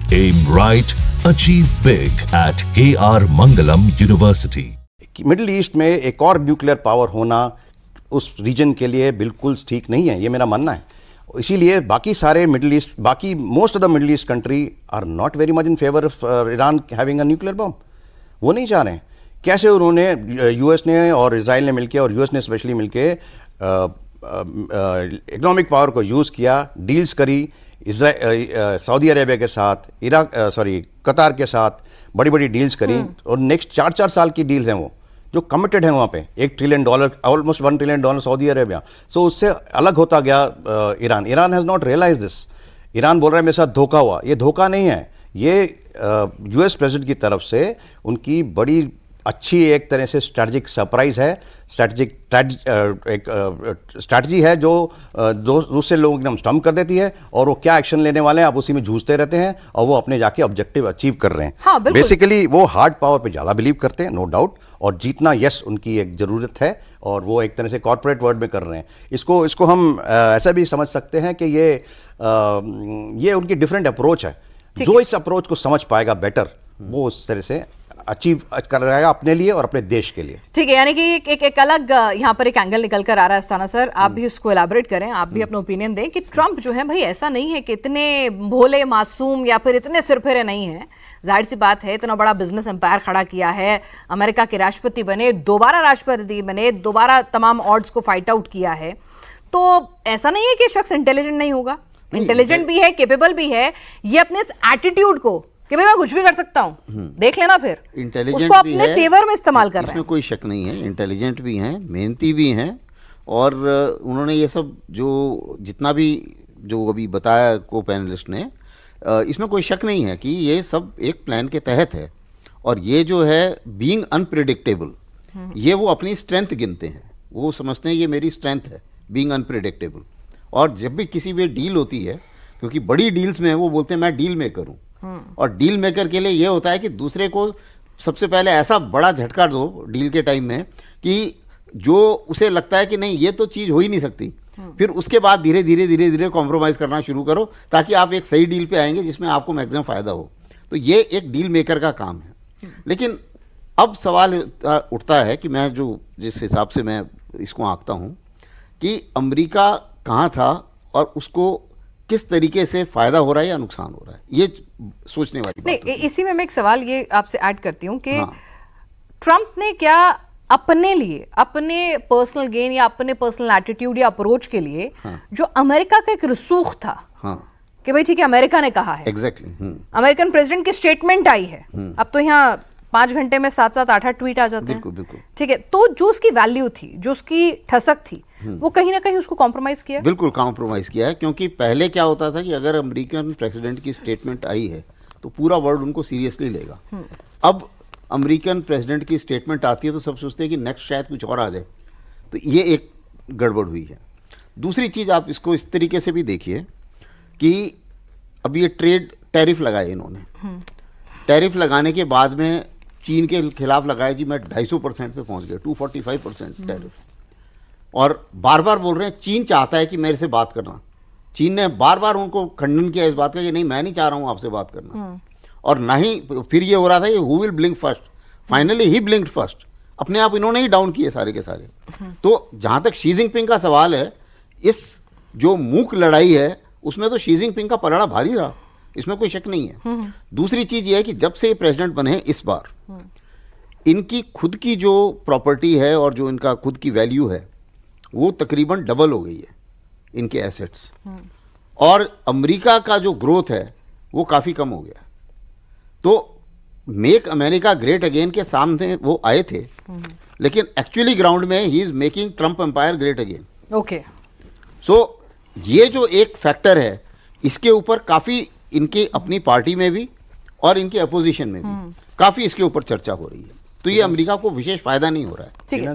Aim right, achieve big at KR Mangalam University. Middle east में एक और nuclear power होना उस रीजन के लिए बिल्कुल ठीक नहीं है, ये मेरा मानना है। इसीलिए बाकी सारे मिडिल ईस्ट, बाकी most of the middle east country are not very much in favour of Iran having a nuclear bomb. वो नहीं चाह रहे हैं। कैसे उन्होंने, यूएस ने और इजराइल ने मिलकर, और यूएस ने स्पेशली मिलके इकोनॉमिक पावर को यूज़ किया, डील्स करी सऊदी अरेबिया के साथ, कतार के साथ बड़ी बड़ी डील्स करी, और नेक्स्ट 4-4 साल की डील्स हैं वो, जो कमिटेड है वहाँ पे। $1 trillion, almost $1 trillion Saudi Arabia. So उससे अलग होता गया Iran. Iran has not realise this. Iran बोल रहा है मेरे साथ धोखा हुआ। ये धोखा नहीं है, ये यूएस प्रेसिडेंट की तरफ से उनकी बड़ी अच्छी एक तरह से स्ट्रैटेजिक सरप्राइज है, स्ट्रैटेजी है जो दूसरे लोगों को एकदम स्टम्प कर देती है, और वो क्या एक्शन लेने वाले हैं आप उसी में जूझते रहते हैं, और वो अपने जाके ऑब्जेक्टिव अचीव कर रहे हैं। हाँ, बेसिकली वो हार्ड पावर पे ज़्यादा बिलीव करते हैं, नो डाउट, और जीतना यस उनकी एक ज़रूरत है, और वो एक तरह से कॉर्पोरेट वर्ल्ड में कर रहे हैं। इसको हम ऐसा भी समझ सकते हैं कि ये उनकी डिफरेंट अप्रोच है। जो इस अप्रोच को समझ पाएगा बेटर, वो उस तरह से अचीव कर रहेगा अपने लिए और अपने देश के लिए। ठीक है, यानी कि एक अलग यहाँ पर एक एंगल निकल कर आ रहा है। अस्थाना सर, आप भी इसको एलाबोरेट करें, आप भी अपना ओपिनियन दें कि ट्रंप जो है भाई ऐसा नहीं है कि इतने भोले मासूम या फिर इतने सिरफिरे नहीं है। जाहिर सी बात है, इतना बड़ा बिजनेस एम्पायर खड़ा किया है, अमेरिका के राष्ट्रपति बने, दोबारा राष्ट्रपति बने, दोबारा तमाम ऑड्स को फाइट आउट किया है। तो ऐसा नहीं है कि शख्स इंटेलिजेंट नहीं होगा, इंटेलिजेंट भी है, केपेबल भी है। ये अपने इस एटीट्यूड को कि भाई मैं कुछ भी कर सकता हूँ, देख लेना, फिर इंटेलिजेंट उसको अपने फेवर में इस्तेमाल कर रहे हैं। इसमें कोई शक नहीं है, इंटेलिजेंट भी हैं, मेहनती भी हैं, और उन्होंने ये सब जितना भी जो अभी बताया को पैनलिस्ट ने, इसमें कोई शक नहीं है कि ये सब एक प्लान के तहत है। और ये जो है बीइंग अनप्रिडिक्टेबल, ये वो अपनी स्ट्रेंथ गिनते हैं। वो समझते हैं ये मेरी स्ट्रेंथ है, बीइंग अनप्रिडिक्टेबल। और जब भी किसी भी डील होती है, क्योंकि बड़ी डील्स में वो बोलते हैं मैं डील मेकर हूँ, और डील मेकर के लिए ये होता है कि दूसरे को सबसे पहले ऐसा बड़ा झटका दो डील के टाइम में कि जो उसे लगता है कि नहीं ये तो चीज़ हो ही नहीं सकती, फिर उसके बाद धीरे धीरे कॉम्प्रोमाइज़ करना शुरू करो, ताकि आप एक सही डील पे आएंगे जिसमें आपको मैक्सिमम फ़ायदा हो। तो ये एक डील मेकर का काम है। लेकिन अब सवाल उठता है कि मैं जिस हिसाब से मैं इसको आंकता हूँ कि अमेरिका कहाँ था और उसको किस तरीके से फायदा हो रहा है या नुकसान हो रहा है, ये सोचने वाली बात नहीं। इसी में मैं एक सवाल ये आपसे ऐड करती हूँ कि ट्रंप ने क्या अपने लिए, अपने पर्सनल गेन या अपने पर्सनल एटीट्यूड या अप्रोच के लिए, जो अमेरिका का एक रसूख था कि भाई ठीक है अमेरिका ने कहा है, एग्जैक्टली अमेरिकन प्रेसिडेंट की स्टेटमेंट आई है, अब तो यहाँ 5 घंटे में 7-7, 8-8 ट्वीट आ जाते हैं, बिल्कुल, ठीक है, तो जो उसकी वैल्यू थी, जो उसकी ठसक थी, वो कहीं ना कहीं उसको कॉम्प्रोमाइज किया। बिल्कुल कॉम्प्रोमाइज किया है, क्योंकि पहले क्या होता था कि अगर अमेरिकन प्रेसिडेंट की स्टेटमेंट आई है तो पूरा वर्ल्ड उनको सीरियसली लेगा। अब अमेरिकन प्रेसिडेंट की स्टेटमेंट आती है तो सब सोचते हैं कि नेक्स्ट शायद कुछ और आ जाए, तो ये एक गड़बड़ हुई है। दूसरी चीज़ आप इसको इस तरीके से भी देखिए कि अब ये ट्रेड टैरिफ लगाए इन्होंने, टैरिफ लगाने के बाद में चीन के खिलाफ लगाया जी मैं 250% पे पहुंच गया, 245% टैरिफ, और बार बार बोल रहे हैं चीन चाहता है कि मेरे से बात करना। चीन ने बार बार उनको खंडन किया इस बात का कि नहीं मैं नहीं चाह रहा हूं आपसे बात करना, और ना ही फिर ये हो रहा था कि who will blink first, finally he ब्लिंक्ड first, अपने आप इन्होंने ही डाउन किए सारे के सारे। तो जहां तक शी जिनपिंग का सवाल है, इस जो मूक लड़ाई है उसमें तो शी जिनपिंग का पलड़ा भारी रहा, इसमें कोई शक नहीं है। दूसरी चीज ये है कि जब से ये प्रेसिडेंट बने इस बार, इनकी खुद की जो प्रॉपर्टी है और जो इनका खुद की वैल्यू है वो तकरीबन डबल हो गई है, इनके एसेट्स, और अमेरिका का जो ग्रोथ है वो काफ़ी कम हो गया। तो मेक अमेरिका ग्रेट अगेन के सामने वो आए थे, लेकिन एक्चुअली ग्राउंड में ही is making Trump empire great again. Okay, so ये जो एक फैक्टर है, इसके ऊपर काफ़ी इनकी अपनी पार्टी में भी और इनके अपोजिशन में भी काफ़ी इसके ऊपर चर्चा हो रही है। तो ये अमेरिका को विशेष फायदा नहीं हो रहा है। ठीक है।